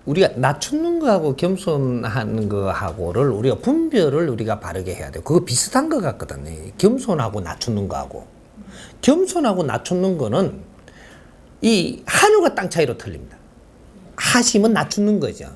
우리가 낮추는 거하고 겸손하는 거하고를 우리가 분별을 우리가 바르게 해야 돼요. 그거 비슷한 것 같거든요. 겸손하고 낮추는 거하고. 겸손하고 낮추는 거는 이 하늘과 땅 차이로 틀립니다. 하심은 낮추는 거죠.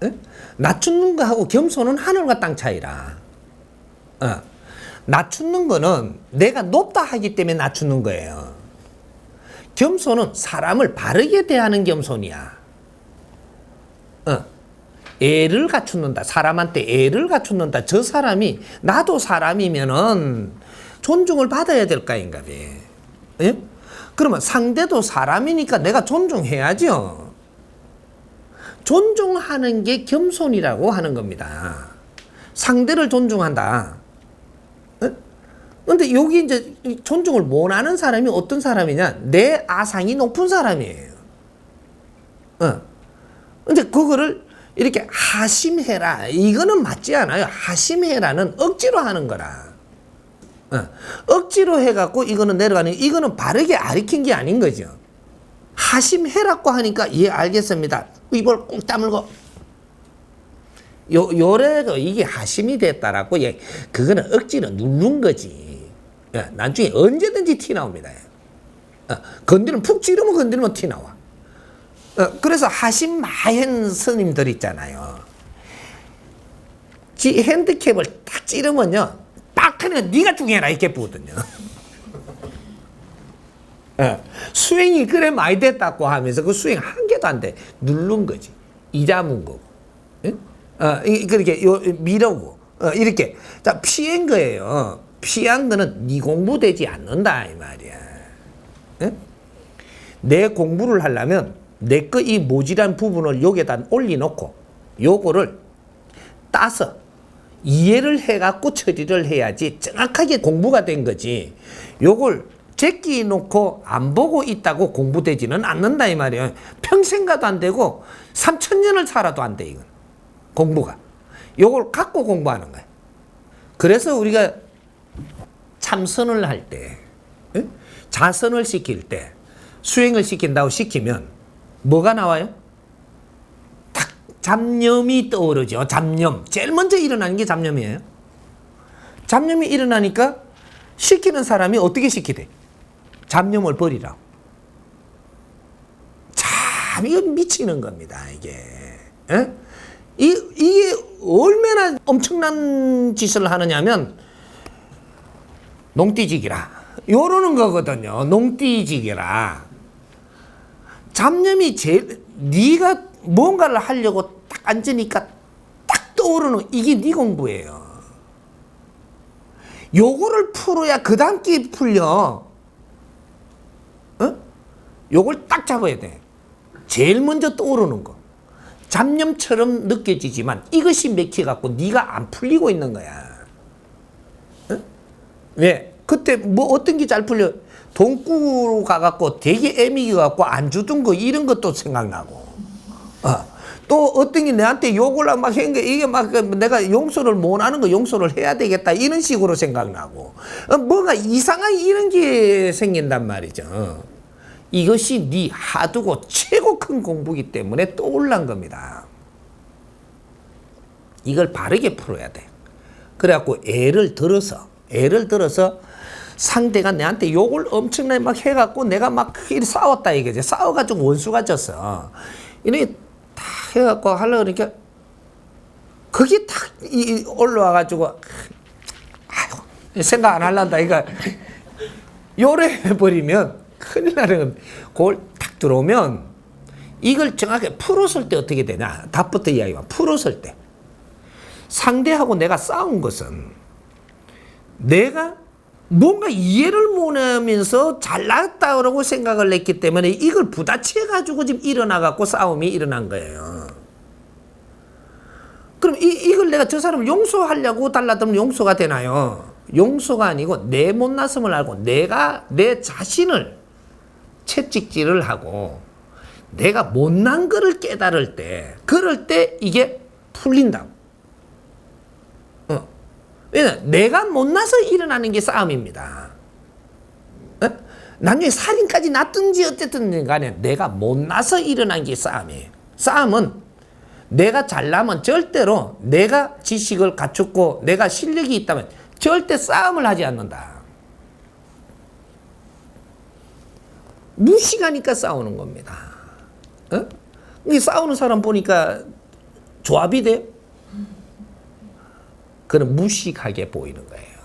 에? 낮추는 거하고 겸손은 하늘과 땅 차이라. 낮추는 거는 내가 높다 하기 때문에 낮추는 거예요. 겸손은 사람을 바르게 대하는 겸손이야. 애를 갖추는다. 사람한테 애를 갖추는다. 저 사람이 나도 사람이면은 존중을 받아야 될 거인가 봐. 예? 그러면 상대도 사람이니까 내가 존중해야죠. 존중하는 게 겸손이라고 하는 겁니다. 상대를 존중한다. 근데 여기 이제 존중을 못 하는 사람이 어떤 사람이냐? 내 아상이 높은 사람이에요. 근데 그거를 이렇게 하심해라. 이거는 맞지 않아요. 하심해라는 억지로 하는 거라. 억지로 해갖고 이거는 내려가는, 이거는 바르게 가르친 게 아닌 거죠. 하심해라고 하니까, 예, 알겠습니다. 입을 꾹 다물고. 요래도 이게 하심이 됐다라고, 예, 그거는 억지로 누른 거지. 나중에 언제든지 티 나옵니다. 건드리면, 푹 찌르면 건드리면 티 나와. 그래서 하심 마현 스님들 있잖아요. 지 핸디캡을 딱 찌르면요, 딱 하면 네가 중요해라 이렇게 보거든요. 수행이 그래 많이 됐다고 하면서 그 수행 한 개도 안 돼. 누른 거지. 이자 문 거고. 그렇게 미루고 이렇게. 자, 피한 거예요. 피한 거는 네 공부되지 않는다 이 말이야. 내 공부를 하려면 내 거 이 모질한 부분을 여기에다 올려놓고 요거를 따서 이해를 해갖고 처리를 해야지 정확하게 공부가 된 거지. 요걸 제끼 놓고 안 보고 있다고 공부되지는 않는다 이 말이에요. 평생 가도 안 되고 3000년을 살아도 안 돼 이건. 공부가. 요걸 갖고 공부하는 거야. 그래서 우리가 참선을 할 때, 자선을 시킬 때, 수행을 시킨다고 시키면 뭐가 나와요? 딱 잡념이 떠오르죠. 잡념. 제일 먼저 일어나는 게 잡념이에요. 잡념이 일어나니까 시키는 사람이 어떻게 시키대? 잡념을 버리라고. 참, 이거 미치는 겁니다, 이게. 이게 얼마나 엄청난 짓을 하느냐면, 농띠지기라. 요러는 거거든요. 농띠지기라. 잡념이 제일, 네가 뭔가를 하려고 딱 앉으니까 딱 떠오르는, 이게 네 공부예요. 요거를 풀어야 그 다음 게 풀려. 요걸 딱 잡아야 돼. 제일 먼저 떠오르는 거. 잡념처럼 느껴지지만 이것이 맥혀갖고 네가 안 풀리고 있는 거야. 왜? 그때 뭐 어떤 게 잘 풀려? 돈 꾸러 가갖고 되게 애미기 갖고 안 주던 거 이런 것도 생각나고. 또 어떤 게 내한테 욕을 막 한 게 이게 막 내가 용서를 못 하는 거 용서를 해야 되겠다 이런 식으로 생각나고. 뭔가 이상한 이런 게 생긴단 말이죠. 이것이 네 하두고 최고 큰 공부이기 때문에 떠올란 겁니다. 이걸 바르게 풀어야 돼. 그래갖고 애를 들어서 상대가 내한테 욕을 엄청나게 막 해갖고 내가 막 싸웠다 이거지. 싸워가지고 원수가 졌어. 이렇게 다 해갖고 하려고 그러니까 그게 딱 올라와가지고 아이고 생각 안 할란다 이거 요래해버리면 큰일 나는 겁니다. 그걸 딱 들어오면 이걸 정확하게 풀었을 때 어떻게 되냐. 답부터 이야기만 풀었을 때 상대하고 내가 싸운 것은 내가 뭔가 이해를 못하면서 잘났다고 생각을 했기 때문에 이걸 부딪혀가지고 지금 일어나갖고 싸움이 일어난 거예요. 그럼 이걸 내가 저 사람을 용서하려고 달라들면 용서가 되나요? 용서가 아니고 내 못났음을 알고 내가 내 자신을 채찍질을 하고 내가 못난 거를 깨달을 때 그럴 때 이게 풀린다고. 왜냐면 내가 못나서 일어나는 게 싸움입니다. 나중에 살인까지 났든지 어쨌든 간에 내가 못나서 일어난 게 싸움이에요. 싸움은 내가 잘나면 절대로 내가 지식을 갖췄고 내가 실력이 있다면 절대 싸움을 하지 않는다. 무식하니까 싸우는 겁니다. 어? 이 싸우는 사람 보니까 조합이 돼? 그는 무식하게 보이는 거예요.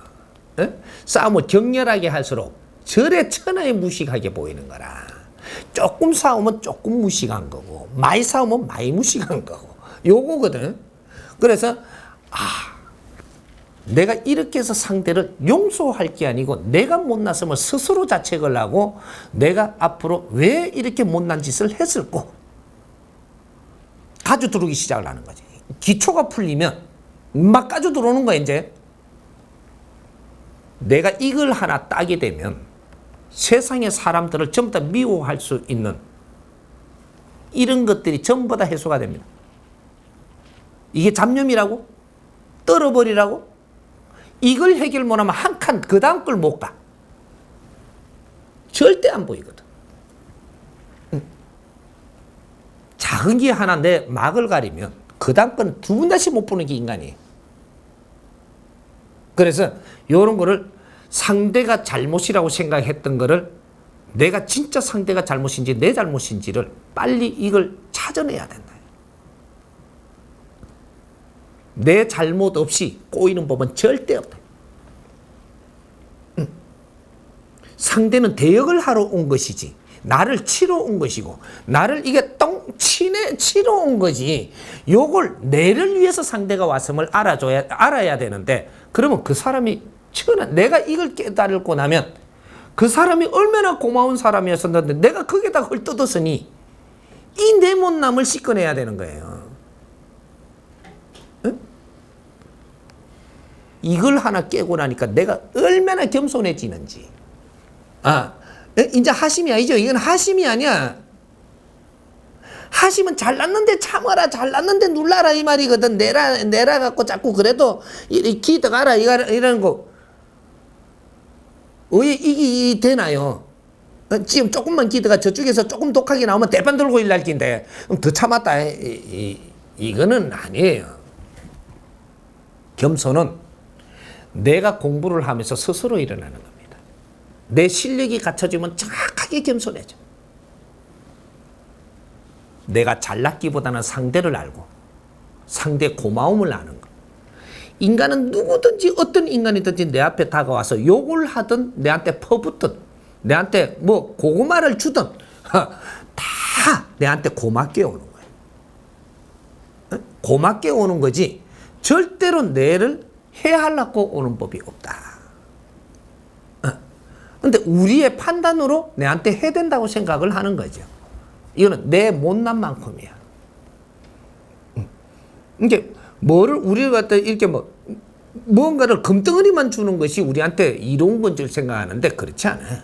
어? 싸움을 격렬하게 할수록 절에 천하에 무식하게 보이는 거라. 조금 싸우면 조금 무식한 거고 많이 싸우면 많이 무식한 거고 요거거든. 그래서 내가 이렇게 해서 상대를 용서할 게 아니고 내가 못났으면 스스로 자책을 하고 내가 앞으로 왜 이렇게 못난 짓을 했을까 가져 들어오기 시작을 하는 거지. 기초가 풀리면 막 가져 들어오는 거야. 이제 내가 이걸 하나 따게 되면 세상의 사람들을 전부 다 미워할 수 있는 이런 것들이 전부 다 해소가 됩니다. 이게 잡념이라고? 떨어버리라고? 이걸 해결 못하면 한 칸 그 다음 걸 못 가. 절대 안 보이거든. 작은 게 하나 내 막을 가리면 그 다음 건 두 번 다시 못 보는 게 인간이에요. 그래서 이런 거를 상대가 잘못이라고 생각했던 거를 내가 진짜 상대가 잘못인지 내 잘못인지를 빨리 이걸 찾아내야 된다. 내 잘못 없이 꼬이는 법은 절대 없다. 상대는 대역을 하러 온 것이지 나를 치러 온 것이고 나를 이게 치러 온 거지. 요걸 내를 위해서 상대가 왔음을 알아야 되는데 그러면 그 사람이 내가 이걸 깨달고 나면 그 사람이 얼마나 고마운 사람이었었는데 내가 거기다 그걸 뜯었으니 이 내 못남을 씻어내야 되는 거예요. 응? 이걸 하나 깨고 나니까 내가 얼마나 겸손해지는지. 이제 하심이 아니죠. 이건 하심이 아니야. 하심은 잘났는데 참아라, 잘났는데 눌러라 이 말이거든. 내라 갖고 자꾸 그래도 기득하라 이러는 거. 왜 이게 되나요? 지금 조금만 기드가 저쪽에서 조금 독하게 나오면 대판 들고 일날 긴데 더 참았다. 이거는 아니에요. 겸손은 내가 공부를 하면서 스스로 일어나는 겁니다. 내 실력이 갖춰지면 정확하게 겸손해져. 내가 잘났기보다는 상대를 알고 상대의 고마움을 아는 거. 인간은 누구든지 어떤 인간이든지 내 앞에 다가와서 욕을 하든 내한테 퍼붓든 내한테 뭐 고구마를 주든 다 내한테 고맙게 오는 거예요. 고맙게 오는 거지 절대로 내를 해하려고 오는 법이 없다. 근데 우리의 판단으로 내한테 해댄다고 생각을 하는 거죠. 이거는 내 못난 만큼이야. 이게 뭐를 우리가 갖다 이렇게 뭔가를 금덩어리만 주는 것이 우리한테 이로운 건 줄 생각하는데 그렇지 않아.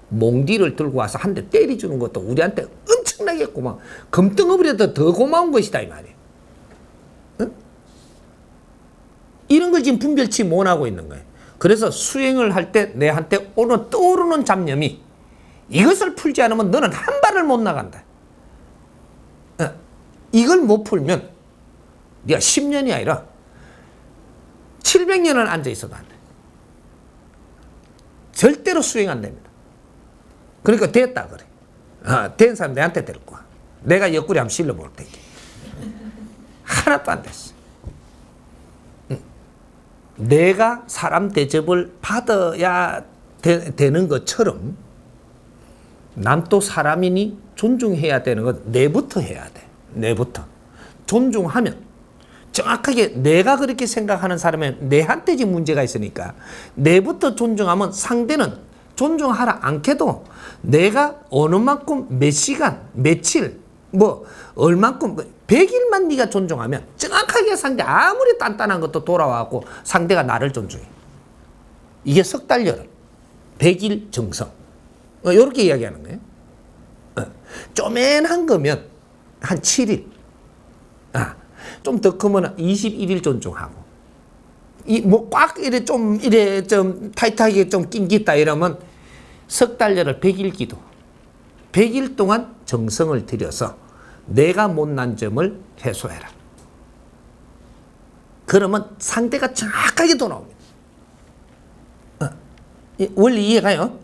몽디를 들고 와서 한 대 때려주는 것도 우리한테 엄청나게 고마워. 금덩어리보다 더 고마운 것이다 이 말이에요. 응? 이런 걸 지금 분별치 못하고 있는 거예요. 그래서 수행을 할 때 내한테 오늘 떠오르는 잡념이 이것을 풀지 않으면 너는 한 발을 못 나간다. 이걸 못 풀면 네가 10년이 아니라 700년을 앉아 있어도 안 돼. 절대로 수행 안 됩니다. 그러니까 됐다 그래. 된 사람 내한테 데리고 와. 내가 옆구리 한번 실려볼 테니까. 하나도 안 됐어. 내가 사람 대접을 받아야 되는 것처럼 난 또 사람이니 존중해야 되는 건 내부터 해야 돼. 내부터. 존중하면 정확하게 내가 그렇게 생각하는 사람은 내한테 지금 문제가 있으니까 내부터 존중하면 상대는 존중하라 않게도 내가 어느 만큼 몇 시간, 며칠, 얼만큼 100일만 네가 존중하면 정확하게 상대 아무리 단단한 것도 돌아와갖고 상대가 나를 존중해. 이게 석 달 열흘, 100일 정성. 이렇게 이야기하는 거예요. 쪼맨한 거면 한 7일. 좀 더 크면 21일 존중하고. 꽉 좀 타이트하게 좀 낑겼다 이러면 석 달 열흘 100일 기도. 100일 동안 정성을 들여서 내가 못난 점을 해소해라. 그러면 상대가 정확하게 돌아옵니다. 원리 이해가요?